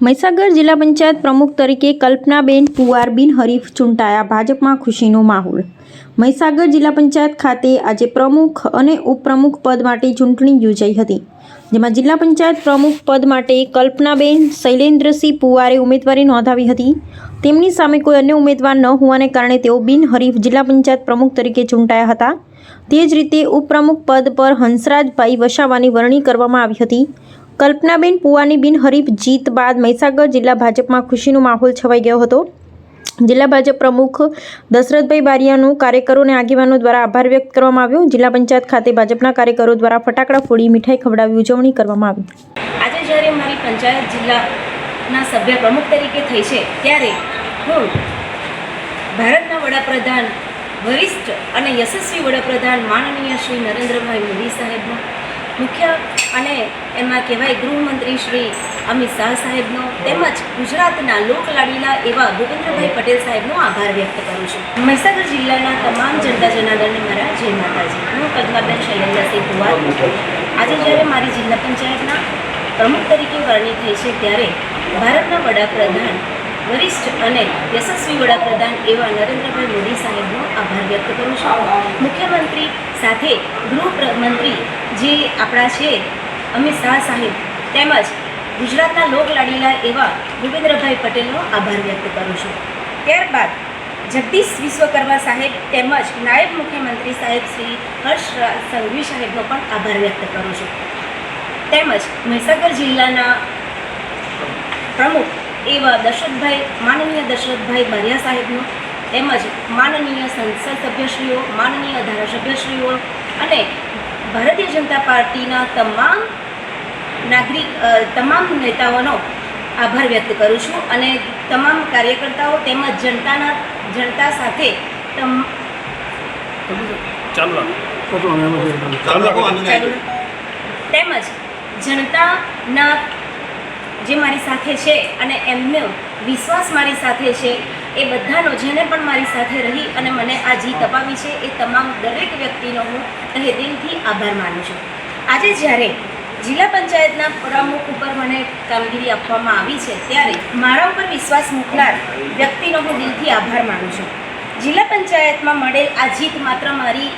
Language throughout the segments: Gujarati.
મહીસાગર જિલ્લા પંચાયત પ્રમુખ તરીકે કલ્પનાબેન પુવાર બિનહરીફ ચૂંટાયા, ભાજપમાં ખુશીનો માહોલ। મહીસાગર જિલ્લા પંચાયત ખાતે આજે પ્રમુખ અને ઉપપ્રમુખ પદ માટે ચૂંટણી યોજાઈ હતી, જેમાં જિલ્લા પંચાયત પ્રમુખ પદ માટે કલ્પનાબેન શૈલેન્દ્રસિંહ પુવારે ઉમેદવારી નોંધાવી હતી। તેમની સામે કોઈ અન્ય ઉમેદવાર ન હોવાને કારણે તેઓ બિનહરીફ જિલ્લા પંચાયત પ્રમુખ તરીકે ચૂંટાયા હતા। તે જ રીતે ઉપપ્રમુખ પદ પર હંસરાજભાઈ વસાવાની વરણી કરવામાં આવી હતી। કલ્પનાબેન પુવાની બિનહરીફ જીત બાદ મહીસાગર જિલ્લા ભાજપમાં ખુશીનો માહોલ છવાઈ ગયો હતો। જિલ્લા ભાજપ પ્રમુખ દશરથભાઈ બારિયાનો કાર્યકરો અને આગેવાનો દ્વારા આભાર વ્યક્ત કરવામાં આવ્યો। જિલ્લા પંચાયત ખાતે ભાજપના કાર્યકરો દ્વારા ફટાકડા ફોડી મીઠાઈ ખવડાવી ઉજવણી કરવામાં આવી। આજે જ્યારે મારી પંચાયત જિલ્લાના સભ્ય પ્રમુખ તરીકે થઈ છે, ત્યારે હું ભારતના વડાપ્રધાન, વરિષ્ઠ અને યશસ્વી વડાપ્રધાન માનનીય શ્રી નરેન્દ્રભાઈ મોદી સાહેબનો, મુખ્ય અને એમાં કહેવાય ગૃહમંત્રી શ્રી અમિત શાહ સાહેબનો, તેમજ ગુજરાતના લોકલાડીલા એવા ભૂપેન્દ્રભાઈ પટેલ સાહેબનો આભાર વ્યક્ત કરું છું। મહીસાગર જિલ્લાના તમામ જનતા જનાર્દનને મારા જય માતાજી। હું કલ્પનાબેન શૈલેન્દ્રસિંહ પુવાર આજે જ્યારે મારી જિલ્લા પંચાયતના પ્રમુખ તરીકે વરણી થઈ છે, ત્યારે ભારતના વડાપ્રધાન, વરિષ્ઠ અને યશસ્વી વડાપ્રધાન એવા નરેન્દ્રભાઈ મોદી સાહેબનો આભાર વ્યક્ત કરું છું। મુખ્યમંત્રી સાથે ગૃહમંત્રી જે આપણા છે અમિત શાહ સાહેબ, તેમજ ગુજરાતના લોકલાડીલા એવા ભૂપેન્દ્રભાઈ પટેલનો આભાર વ્યક્ત કરું છું। ત્યારબાદ જગદીશ વિશ્વકર્મા સાહેબ તેમજ નાયબ મુખ્યમંત્રી સાહેબ શ્રી હર્ષ સંઘવી સાહેબનો પણ આભાર વ્યક્ત કરું છું। તેમજ મહીસાગર જિલ્લાના પ્રમુખ એવા માનનીય દશરથભાઈ બારિયા સાહેબનો, તેમજ માનનીય સંસદ સભ્યશ્રીઓ, માનનીય ધારાસભ્યશ્રીઓ અને ભારતીય જનતા પાર્ટીના તમામ નેતાઓનો આભાર વ્યક્ત કરું છું અને તમામ કાર્યકર્તાઓ તેમજ જનતા સાથે તેમજ જનતાના જે મારી સાથે છે અને એમનો વિશ્વાસ મારી સાથે છે, એ બધાનો, જેને પણ મારી સાથે રહી અને મને આ જીત અપાવી છે, એ તમામ દરેક વ્યક્તિનો હું તહે દિલથી આભાર માનું છું। આજે જ્યારે જિલ્લા પંચાયતના પ્રમુખ ઉપર મને કામગીરી આપવામાં આવી છે, ત્યારે મારા ઉપર વિશ્વાસ મૂકનાર વ્યક્તિનો હું દિલથી આભાર માનું છું। જિલ્લા પંચાયતમાં મળેલ આ જીત માત્ર મારી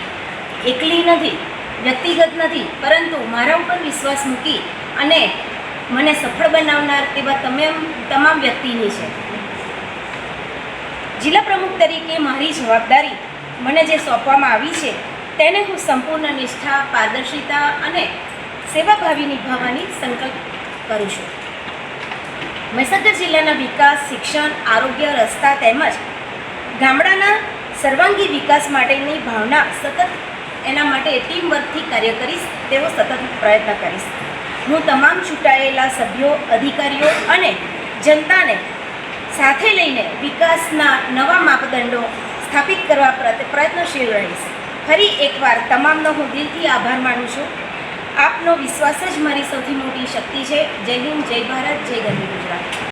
એકલી નથી, વ્યક્તિગત નથી, પરંતુ મારા ઉપર વિશ્વાસ મૂકી અને મને સફળ બનાવનાર એવા તમામ વ્યક્તિની છે। જિલ્લા પ્રમુખ તરીકે મારી જવાબદારી મને જે સોંપવામાં આવી છે, તેને હું સંપૂર્ણ નિષ્ઠા, પારદર્શિતા અને સેવાભાવી નિભાવવાની સંકલ્પ કરું છું। મહીસાગર જિલ્લાના વિકાસ, શિક્ષણ, આરોગ્ય, રસ્તા તેમજ ગામડાના સર્વાંગી વિકાસ માટેની ભાવના સતત, એના માટે ટીમવર્કથી કાર્ય કરીશ તેવો સતત પ્રયત્ન કરીશ। હું તમામ ચૂંટાયેલા સભ્યો, અધિકારીઓ અને જનતાને સાથે લઈને વિકાસના નવા માપદંડો સ્થાપિત કરવા પ્રયત્નશીલ રહીશ। ફરી એકવાર તમામનો હું દિલથી આભાર માનું છું। આપનો વિશ્વાસ જ મારી સૌથી મોટી શક્તિ છે। જય હિન્દ, જય ભારત, જય ગરવી ગુજરાત।